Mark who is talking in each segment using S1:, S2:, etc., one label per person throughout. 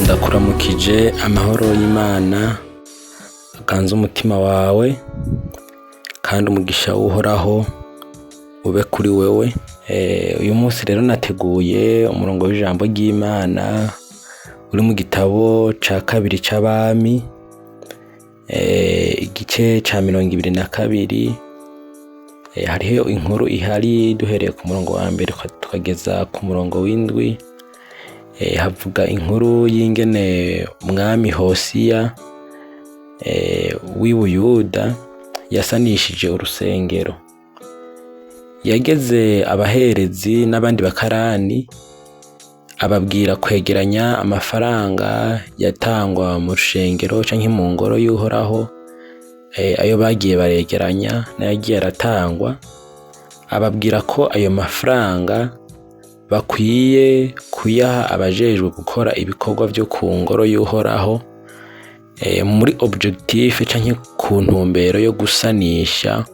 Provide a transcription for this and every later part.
S1: ndakuramukije amahoro y'Imana aganze umutima wawe kandi umugisha uhoraho ube kuri wewe. Uyu munsi rero nateguye umurongo w'ijambo ry'Imana uri mu gitabo ca kabiri c'Abami, igice ca 22. Hariho inkuru ihari duhereye ku murongo wa mbere tukageza ku murongo w'indwi. Havuga inkuru y'ingene umwami Hosiya w'i Buyuda yasanishije urusengero. Yageze abaherezi n'abandi bakarani ababwira kwegeranya amafaranga yatangwa mu rushengero canke mu ngoro y'Uhoraho. Ayo bagiye baregeranya n'ayagiye aratangwa, ababwira ko ayo mafaranga bakwiye kuyaha abajejwe gukora ibikorwa vyo ku ngoro y'Uhoraho, muri objectif canke ku ntumbero yo gusanisha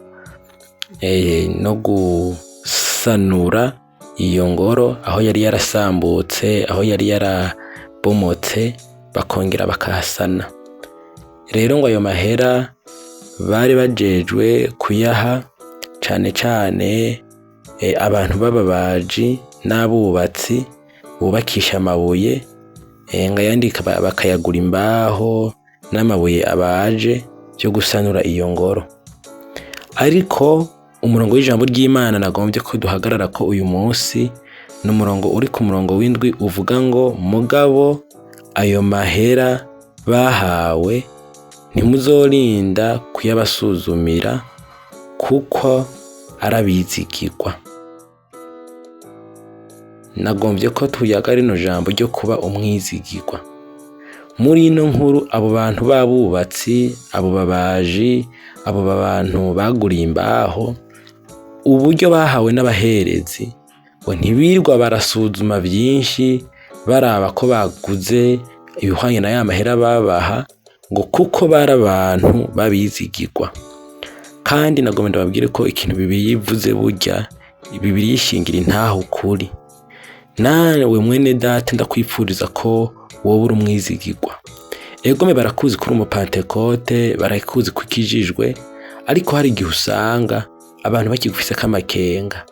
S1: no gusanura iyo ngoro aho yari yarasambutse, aho yari yarabomotse, bakongera bakahasana. Rero ngo ayo mahera bari bajejwe kuyaha cane cane abantu b'ababaji n'abubatsi bubakisha amabuye, ngayandi bakayagura imbaho n'amabuye abaje byo gusanura iyo ngoro. Ariko umurongo w'ijambo ry'Imana nagombye ko duhagarara ko uyu munsi n'umurongo uri ku murongo w'indwi uvuga ngo mugabo ayo mahera bahawe ntimuzorinda kuyabasuzumira kuko arabizigirwa. Nagombye ko tuyaga rino jambo ryo kuba umwizigirwa. Muri ino nkuru abo bantu babubatsi, abo babaji, abo bantu baguriye imbaho, uburyo bahawe n'abaherezi ngo ntibirirwa barasuzuma byinshi baraba ko baguze ibihwanye na ya mahera babaha, ngo kuko bari abantu babizigirwa. Kandi nagomba ndababwire ko ikintu Bibiliya ivuze burya Bibiliya ishingira intaho ukuri. Nawe mwene data ndakwipfuriza ko wowe uri umwizigirwa. Egome barakuzi kuri umupantekote, barakuzi ko ukijijwe, ariko hari igihe usanga abantu bakigufise kamakenga.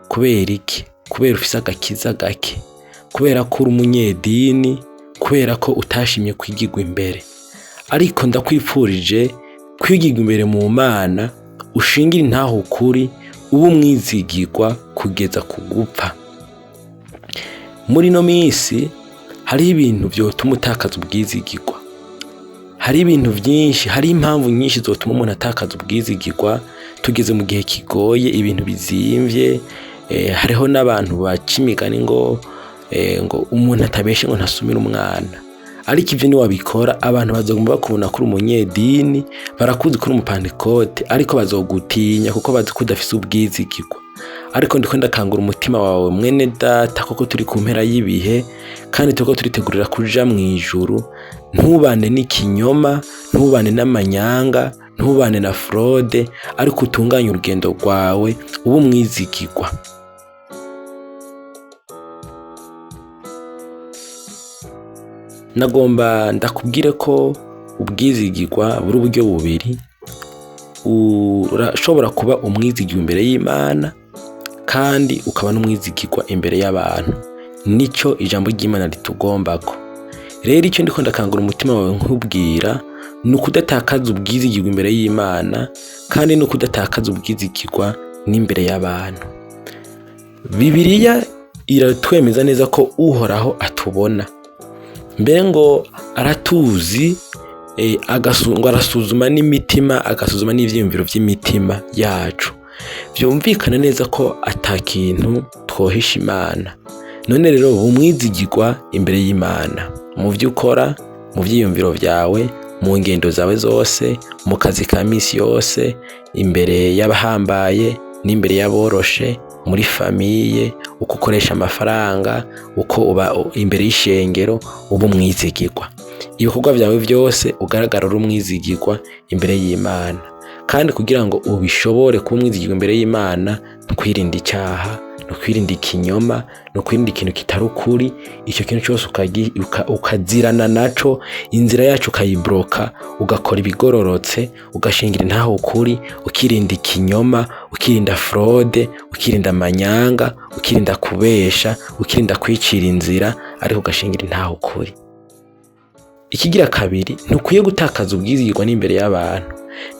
S1: Kubera iki? Kubera ufise agakiza gake, kubera ko uri umunyedini, kubera ko utashimye kwigirwa imbere. Ariko ndakwipfurije kwigirwa imbere mu Mana, ushingira intaho ukuri, uba umwizigirwa kugeza kugupfa. Muri no minsi hari ibintu vyotuma utakaza ubwizigirwa. Hari ibintu vyinshi, hari impamvu nyinshi zotuma umuntu atakaza ubwizigirwa. Tugeze mu gihe kigoye, ibintu bizimvye. Hariho n'abantu baca imigani ngo umuntu atabeshe ngo ntasumira umwana. Ariko ivyo ni wabikora abantu bazoguma bakubona kuri umunyedini, barakuzi kuri umupantekote, ariko bazogutinya kuko bazi ko udafise ubwizigirwa. Ariko ndiko ndakangura umutima wawe mwene data, kuko turi ku mpera y'ibihe kandi turiko turitegurira kuja mu ijuru. Ntubane n'ikinyoma, ntubane n'amanyanga, ntubane na fraude, ariko utunganye urugendo rwawe uba umwizigirwa. Nagomba ndakubwire ko ubwizigirwa buri uburyo bubiri. Urashobora kuba umwizigirwa imbere y'Imana kandi ukaba n'umwizigirwa imbere y'abantu. Nico ijambo ry'Imana ritugombako. Rero icyo ndiko ndakangura umutima wawe nkubwira ni ukudatakaza ubwizigirwa imbere y'Imana kandi ni ukudatakaza ubwizigirwa n'imbere y'abantu. Bibiliya iratwemeza neza ko Uhoraho atubona. Mbere ngo aratuzi, arasuzuma n'imitima, agasuzuma n'ivyiyumviro vy'imitima yacu. Vyumvikana neza ko atakintu twohisha Imana. None rero umwizigirwa imbere y'Imana mu vyo ukora, mu vyiyumviro vyawe, mu ngendo zawe zose, mu kazi ka misi yose, imbere y'abahambaye, n'imbere y'aboroshe, muri famiye, uko ukoresha amafaranga, uko uba imbere y'ishengero, uba umwizigirwa. Ibikorwa byawe byose ugaragara uri umwizigirwa imbere y'Imana. Kandi kugira ngo ubishobore kuba umwizigirwa imbere y'Imana, kwirinda icyaha, no kwirinda ikinyoma, no kwirinda ikintu kitari ukuri, icyo kintu cyose ukazirana naco, inzira yacu ukayibloka, ugakora ibigororotse, ugashingira intaho ukuri, ukirinda ikinyoma, ukirinda fraude, ukirinda amanyanga, ukirinda kubesha, ukirinda kwicira inzira, ariko ugashingira intaho ukuri. Ikigira kabiri, ntukwiye gutakaza ubwizigirwa n'imbere y'abantu.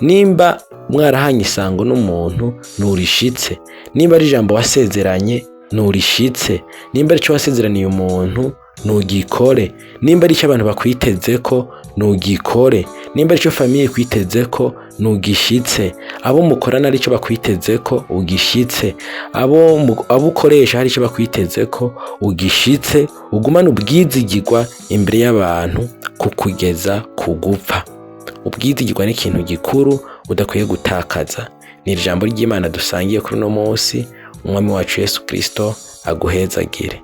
S1: Nimba mwarahanye isango n'umuntu, nturishitse. Nimba ari ijambo wasezeranye, nturishitse. Nimba ari cyo wasezeraniye umuntu, ntugikore. Nimba ari cyo abantu bakwitezeko, ntugikore. Nimba ari cyo famiye kwitezeko, ntugishitse. Abo mukorana ari cyo bakwitezeko, ugishitse. Abo ukoresha hari cyo bakwitezeko, ugishitse. Ugumane ubwizigirwa imbere y'abantu kukugeza ku gupfa. Ubwizigirwa ni ikintu gikuru udakwiye gutakaza. Ni ijambo ry'Imana dusangiye kuri uno munsi. Umwami wacu Yesu Kristo aguhezagire.